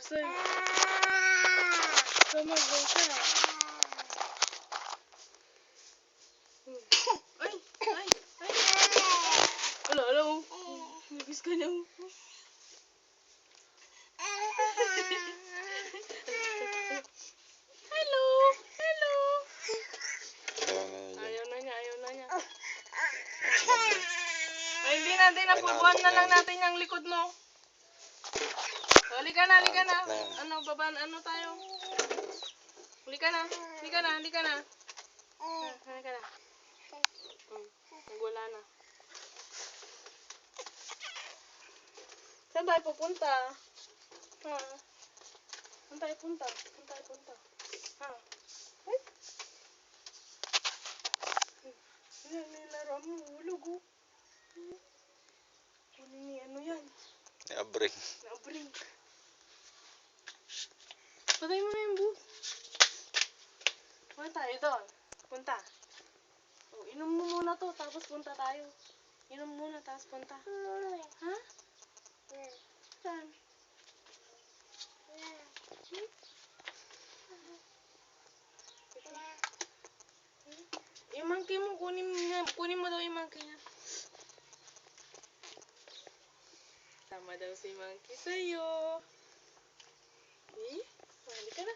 Say. Come on, go ka. Ay! Ay! Ay! Wala, wala, oh. Nagis ka na, oh. Hello! Hello! Ayaw na niya, ayaw na niya. Ay, hindi natin napubuan na lang natin yung likod mo. Halika na, halika na. Ano, baba, ano tayo? Halika na, halika na, halika na. Halika na. Nagwala na. Saan tayo pupunta? Ha? Saan tayo punta? Saan tayo punta? Ha? Ay? Nilaro mo, hulog oh. Kunin ni ano yan? Naabring. Naabring. Patay mo na yung bus. Punta tayo doon. Punta. Oh, inom mo muna to, tapos punta tayo. Inom muna, tapos punta. Ha? Saan? Yung monkey mo, kunin mo daw yung monkey niya. Tama daw si monkey sa'yo. Eh? Halika na.